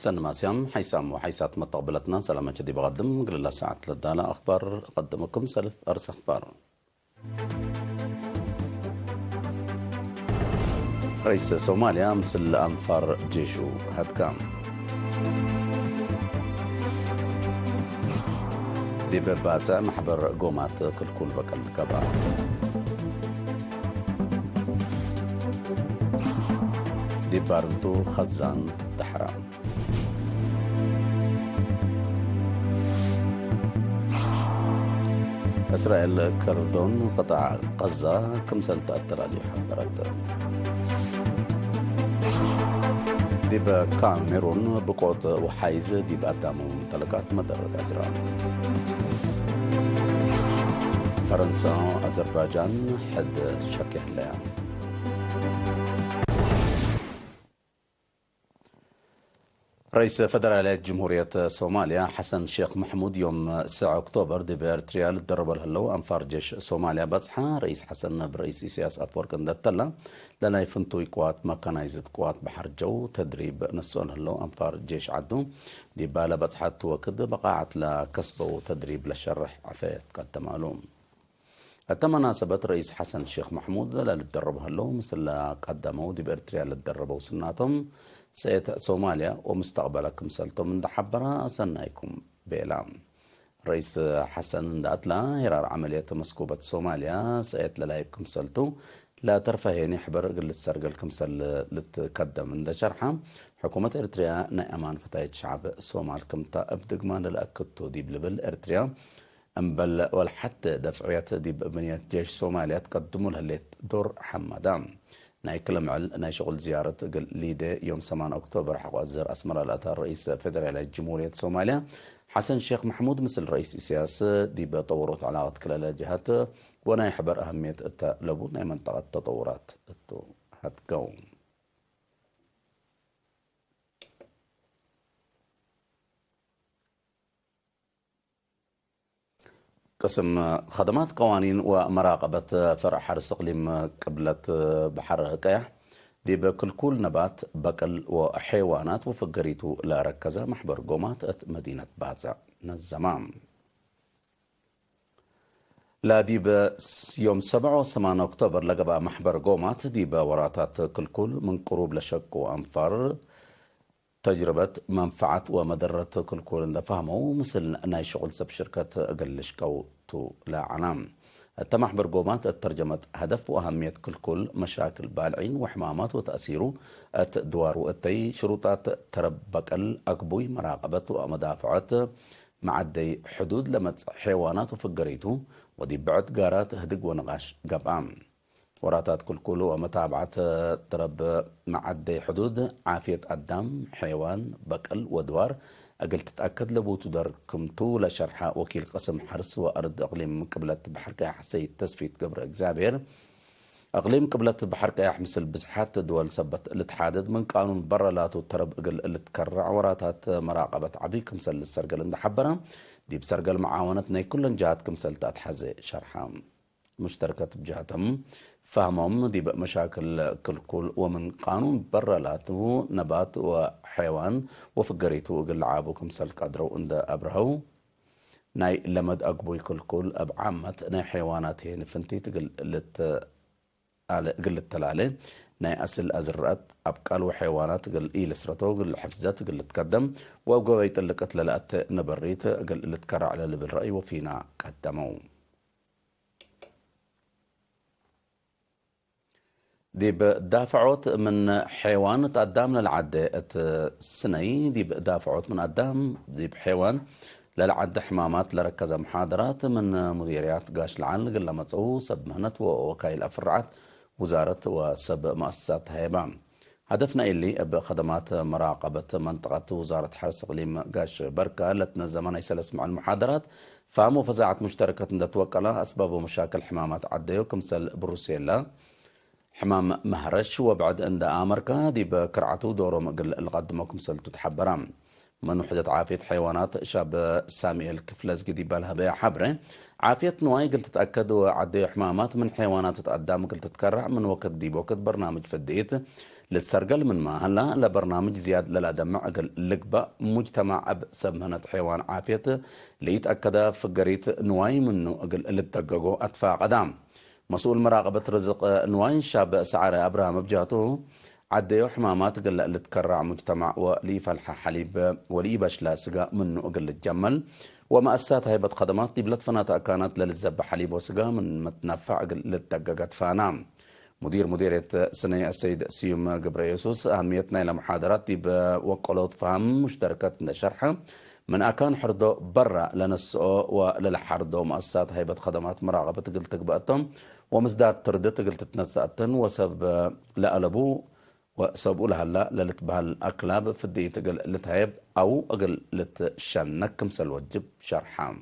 سن ماسيام حيسام وحيسات متقبلتنا سلامة جدي بقدم قل الله ساعة للدالة أخبار قدمكم سلف أرس أخبار. رئيس صوماليا مثل أنفار جيشو هدكام دي بباتة محبر قومات كل بكل كبار دي باردو خزان تحرام إسرائيل كردون قطع غزة كمسل تأثر عليه حبرت دي بكاميرون بقوت وحيز دي بأدامو ممتلكات مدرة أجرام فرنسا أذربيجان حد شكه لها. رئيس فدرالية جمهورية صوماليا حسن شيخ محمود يوم 9 أكتوبر دي بإرتريال تدرب الهلو أنفار جيش صوماليا بصحة رئيس حسن برئيس سياسة أفورك اندتلا لنا يفنتو قوات مكانايزد قوات بحر جو تدريب نسون الهلو أنفار جيش عدو دي بالا بصحة وكد بقاعت لكسبه تدريب لشرح عفيت قدم علوم مناسبة رئيس حسن شيخ محمود للتدرب هلو مثل قدموا دي بإرتريال للتدرب وسناتهم سيت صوماليا ومستقبلكم سلتم من دحبرا سنايكم بإعلام رئيس حسن داتلا هرار عملية مسكوبة صوماليا سيت للايبكم سلتو لا ترفهيني حبر قل السرقلكم سل لتقدم من دا شرحة حكومة إرتريا نأمان فتاية شعب الصومال كمتا أبدقمان للأكدتو دي بلبل إرتريا أمبل والحتى دفعيات دي ببنية جيش صوماليا تقدموا لها دور حمدان ناي كلام ناي شغل زيارة ليدة يوم 8 أكتوبر حق أزر أسمر الأثار رئيس فدرالية جمهورية صوماليا حسن شيخ محمود مثل رئيس سياسة دي بطورات علاقات كلا الجهات وناي حبر أهمية التلبو ناي منطقة تطورات هتقوم قسم خدمات قوانين ومراقبة فرع حرس إقليم قبلة بحر قيح دي بكل نبات بقل وحيوانات وفقريتو لا ركزة محبر قومات مدينة بازا نزمام لا دي يوم 7 و8 أكتوبر لقبا محبر قومات دي بوراتات كل من قروب لشك وأنفار تجربة منفعة ومدرة كل فهمه مثل ناي شغل سب شركة أقلش كوتو لا عنام التمح برقومات الترجمة هدف وأهمية كل مشاكل بالعين وحمامات وتأثيره الدوار والتي شروطات تربك الأقبوي مراقبة ومدافعات معدي حدود لما حيوانات وفقريته ودي بعد قارات هدق ونغاش قبام وراتات كل ومتابعة ترب معدي حدود عافية الدم حيوان بقل ودوار أقل تتأكد لبو تدركمتو لشرحة وكيل قسم حرس وأرض أقليم قبلة بحر كايح حسيت تسفيت قبر إكزابير أقليم قبلة بحر كايح مثل بزحات دول سبت اللي تحادد من قانون برلات وترب أقل اللي تكرع وراتات مراقبة عبيكم سل السرقل اندحبرة دي بسرقل معاونتنا كل جهاتكم سل تأتحزي شرحة مشتركة بجهاتهم فهمهم دي مشاكل كل ومن قانون برلاته نبات وحيوان وفقريتو قل عابوكم سلك أدرو عند أبرهو ناي لمد أقبوي كل أبعامة ناي حيوانات هي نفنتي قل التلالي ناي أسل أزرات أبقال وحيوانات قل إيلسرتو قل حفزات قل تقدم وقويت اللي قتللات نبريت قل اللي تكرع على اللي بالرأي وفينا قدموا دي بدافعوت من حيوان تقدم للعدة السنة دي بدافعوت من قدام دي بحيوان للعدة حمامات لركز محاضرات من مديريات قاش العالق لما تسوه سب مهنة ووكايل أفرعات وزارة وسب مؤسسات هيبان هدفنا اللي بخدمات مراقبة منطقة وزارة حرس إقليم قاش بركة لتنظمنا يسلس مع المحاضرات فهموا فزاعة مشتركة توكلها أسباب مشاكل حمامات عدة وكمسل بروسيلا حمام مهرش وبعد عند أمريكا دي بكرعته دوره مقل القدمكم سلتو تحبرام من وحدة عافية حيوانات شاب سامي الكفلز قدي بالها بيع حبره عافية نواي قلت تتأكد وعدي حمامات من حيوانات تتقدم قلت تتكرع من وقت دي بوقت برنامج فديت للسرقل من ما هلا لبرنامج زياد للأدمع أقل لقبة مجتمع أب سمهنة حيوان عافية ليتأكد فقريت نواي منه أقل للتققو أدفع قدام مسؤول مراقبة رزق نواي شاب سعر أبراهام بجاته عديو حمامات قل لتكرع مجتمع ولي فلح حليب ولي بشلا سقا منه أقل الجمل ومأسات هيبة خدمات طيبلت فناتا كانت للزب حليب وسقا من متنفع أقل للتققت فانام مديرية سنية السيد سيوم قبريسوس أهميتنا إلى محاضرات بوقلوت فهم مشتركة شرحة من أكان حردو برا لنسقو وللحردو مؤسسات هيبة خدمات مراقبة قلت بقتهم ومزداد تردت قلت تنسأتن وسب لألبو وسبقوا لها لا للتبها الأكلاب في الدي تقل لتهيب أو أقل لتشنك كمسل وجب شرحام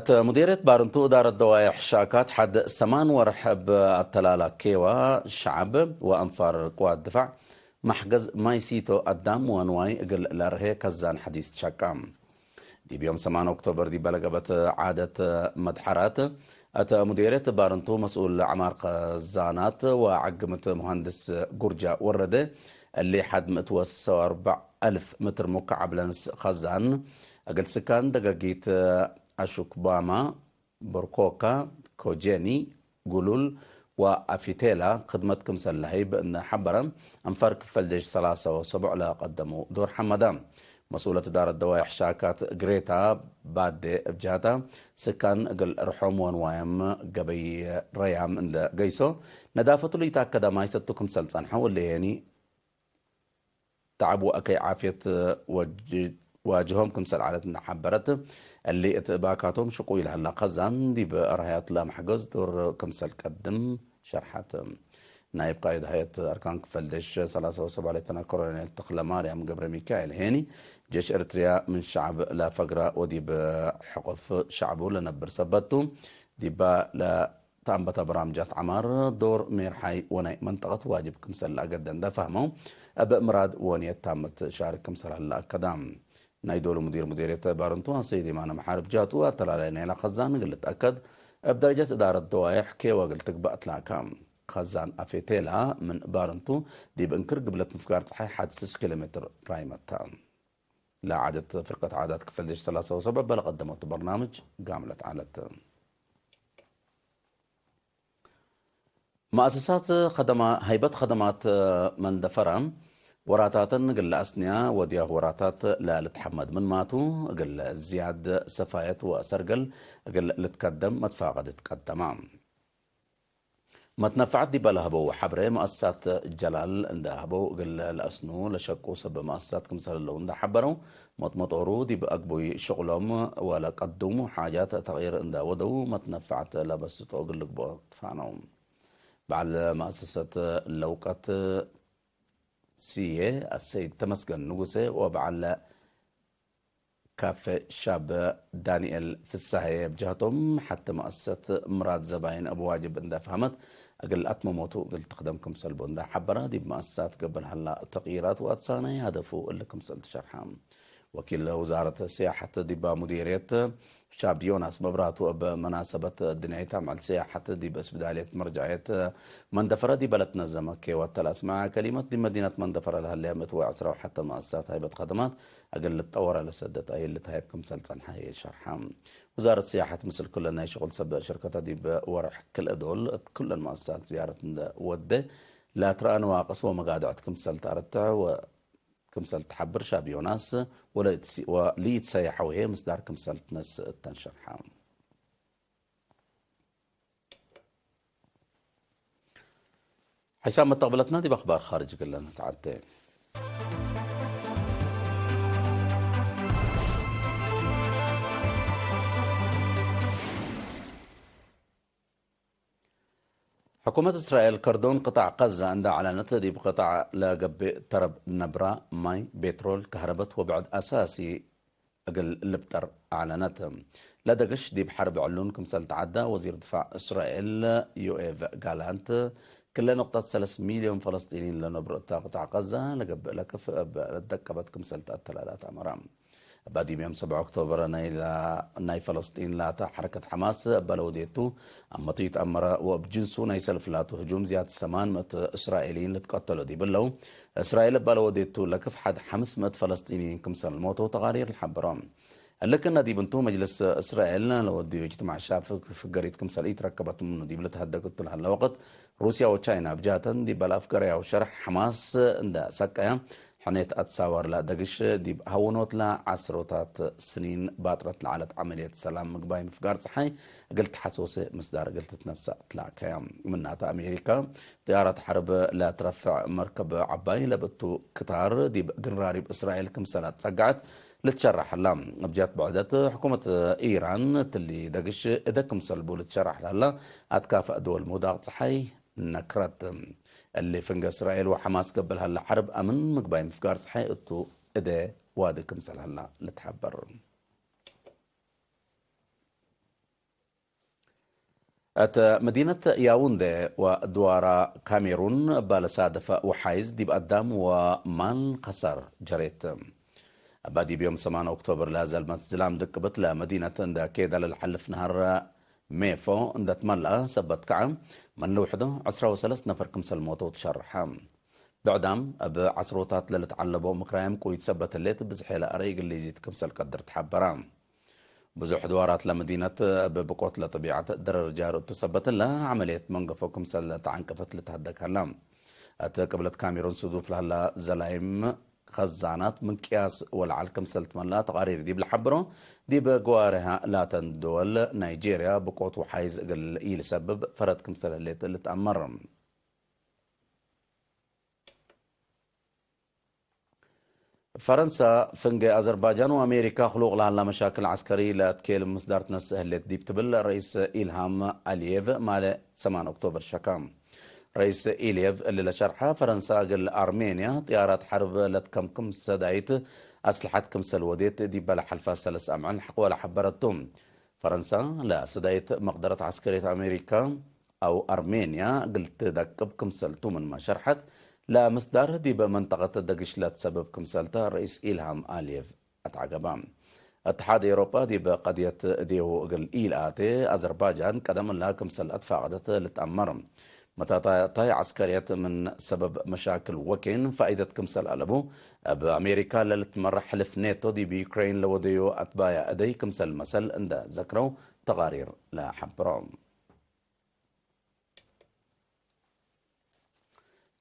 مديرية بارنتو إدارة دوائح شاكات حد سمان ورحب التلالة كيوا شعب وأنفار قوات دفاع محجز مايسيتو قدام وانواي قل لارهي كزان حديث شاكام دي بيوم 8 أكتوبر دي بلغبت عادة مدحرات أتى مديرية بارنتو مسؤول عمار قزانات وعقمة مهندس قرجة وردة اللي حد متوسع 4,000 متر مكعب لنس خزان أقل سكان دقاقيت أشوك باما بركوكا كوجيني قلول وأفيتيلا خدمتكم سلهي بأن حبرا أنفرك فلدش 3 لا قدموا دور حمدان مسؤولة إدارة دوائح شاكات غريتا بعد بجهتا سكان قل رحوم ونوايم قبي ريام عند قيسو ندافة اللي تأكد ما يستكم سلسان حول يعني تعبوا أكي عافية واجههم كمسل على حبرت اللي اتباكاتهم شقوي لهلا قزان دي بأرهيات لا محجز دور كمسل قدم شرحت نائب قائد هيئة أركان فلدش 3 لتنا كورونيل تقلا مريم قبر ميكائيل هيني جيش إريتريا من شعب لا فقرة ودي بحقف شعبه لنبر سبتو دي لا تنبت برامجات عمار دور ميرحي وناي منطقة واجب كمسل قدن ده فهمو أبا مراد ونيت تامت شارك كمسل هلا كدام نايدول مديرية بارنتو سيدي معنا محارب جاتو أطلع علينا إلى خزان قلت أكد بدرجة إدارة دوائح كي وقلتك بقت كام خزان أفيتيلا من بارنتو دي بنكر قبلت مفكار صحيح حد 6 كيلومتر رايمتان لا عادت فرقة عادات كفلدش 3 بل قدمت برنامج قاملت عالت مؤسسات هيبة خدمات من دفرم وراتات قل أسنيا وديا وراتات لا لتحمد من ماتو قل زياد سفايت وسرقل قل لتقدم متفاقد تقدمام متنفعت دي بلهبو حبري مؤسسات الجلال اندهبو قل الأسنو لشكو سب مؤسسات كمسال اللون ده حبرو مطمطورو دي بأقبوي شغلهم ولا قدموا حاجات تغيير انده ودو متنفعت لبستو قل لقبو تفانهم بعد مؤسسة اللوقات سيه السيد تمسكن نقصه وبعد كافة شاب دانيال في السهية بجهتهم حتى مؤسسة مراد زباين أبو واجب انده فهمت أقل أتمموتو قل تقدمكم سلبون ده حبرا دي بمؤسسات قبل هلا تغييرات وأتصاني هدفو اللي كم سلت شرحام وكيل وزارة السياحة دي بمديرية شاب يونس مبراتو بمناسبة دنيتها مع السياحة دي بس بداية مرجعية مندفرة دي بلد نظمة كي والتلاس مع كلمة دي مدينة مندفرة لها اللي همت وعسرة وحتى مؤسسات هيبة خدمات أقل التطور لسدت أي اللي تهيبكم سلطان حي شرحام وزارة السياحة مثل كل الناس شغل سب شركة دي بورح كل أدول كل المؤسسات زيارة ودة لا ترى نواقص ومقادعتكم سلطارتها كمسل تحبر شاب يوناس ولي تسيح وهي مصدر كمسل تنس التنشرحام حسام متقبلتنا دي بأخبار خارج كلنا نتعدى حكومة إسرائيل كردون قطاع غزة عندها أعلنت دي بقطاع لقب ترب نبرة ماي بترول كهرباء وبعد أساسي أقل لبتر أعلنتهم لدقش دي بحرب علون كمسال تعدى وزير دفاع إسرائيل يوئيف جالانت كل نقطة 3 مليون فلسطينيين لنبرة قطاع غزة لقب لكف لدكبت كمسال الثلاثة أمرام بعد يوم 7 أكتوبر ناي فلسطين لا حركة حماس بلوديتو أما أمر وبجنسو ناي سلفلاتو هجوم زيادة السمان مت إسرائيليين لتقتلوا دي بلو إسرائيل بلوديتو لكف حد 500 فلسطينيين كمسال الموت وتغارير الحبرام. لكن دي بنتو مجلس إسرائيل لو دي اجتماع الشعب في قرية كمسال تركبت من دي بلتهدقت لها وقت روسيا وتشاينا بجاتن دي بلا أفكاريا وشرح حماس دا سكايا حنيت أتصور لا دقش دي هونوت لا عسروتات سنين باطرت لعالة عملية سلام مقباي مفقار صحي قلت حسوسي مصدار قلت تنسى تلا كيام منها أمريكا طيارة حرب لا ترفع مركب عباي لبتو كتار دي قنراري بإسرائيل كمسالات سقعت لتشرح اللام بجات بعدت حكومة إيران تلي دقش إذا كمسلبو لتشرح لها أتكافئ دول مضاغط صحي نكرت اللي فنق إسرائيل وحماس قبل هلا حرب أمن مقباي مفقار صحي إتو إذا وادي كمسل هلا لتحبر. مدينة ياوندي ودوارا كاميرون بالسادفة وحايز دي بقدام ومان قصر جريت بادي بيوم 8 أكتوبر لازال متزلام دكبت لمدينة دا كيدا للحل في نهار ميفو دا تملأ سبت كعم من وحده 13 نفر كمسل موت وتشرحا بعدام بعصروتات للتعلبو مكرايم كو يتثبت الليت بزحيلة أريق اللي يزيد كمسل قدر تحبرام بزوح دوارات لمدينة ببقوت لطبيعة درر جارو تثبت لها عملية منقفو كمسل تعنكفت لتهدك هلام قبلت كاميرون صدوف لها زلايم خزانات من كياس والعال كمسل تملا تقارير دي بالحبرو دي بقوارها لا تندول نيجيريا بقوت وحايز قل إيل سبب فرد كمسل اللي تأمر. فرنسا فنجي أذربيجان وأمريكا خلوق لها مشاكل عسكرية لتكيل مصدر تنسه اللي دي بتبل رئيس إلهام ألييف مال 8 أكتوبر شكام رئيس إلييف اللي لشرحها فرنسا قل أرمينيا طيارات حرب لتكمكم سدايت أسلحة كمسل وديت دي بلا حلفة سلس أمعن حق ولا حبرتهم فرنسا لا سدايت مقدرة عسكرية أمريكا أو أرمينيا قلت دكب كمسلتو من ما شرحت لا مصدر دي بمنطقة الدقشلات سبب كمسالتا رئيس إلهام آلييف أتعقبام اتحاد أوروبا دي بقضية ديو قل إيلاتي أذربيجان قدم لها كمسل أتفاقدت لتأمرم متى طاي عسكريات من سبب مشاكل وكين فائدة كمسل ألبو بأمريكا للتمر حلف نيتو دي بيوكرين لو ديو أتبايا أدي كمسل مسل عند ذكروا تغارير لا حبرام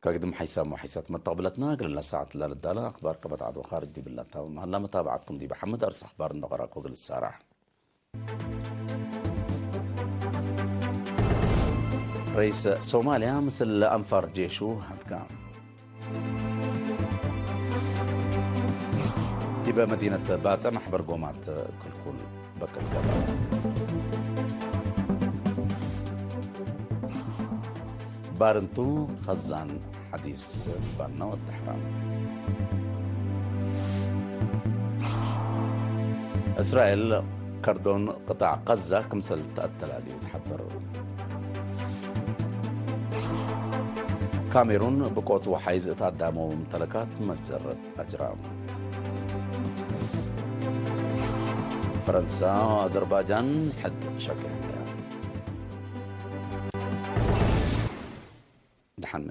كقدم حيسام وحيسات متقبلتنا قلنا ساعة للدالة أخبار كبت عدو خارج دي بالله هلا متابعتكم دي بحمد أرس أخبار النغراك وقل السارح رئيس صوماليا مثل أنفر جيشو هدكام دي بمدينة باتسا محبر قومات كل بكر قبل بارنتو خزان حديث بارنا والتحرام إسرائيل كردون قطاع غزة كمسل تقتل عليه وتحبر كاميرون بقوت وحيز اتعدامو ممتلكات مجرد أجرام فرنسا وأذربيجان حد شكل دحن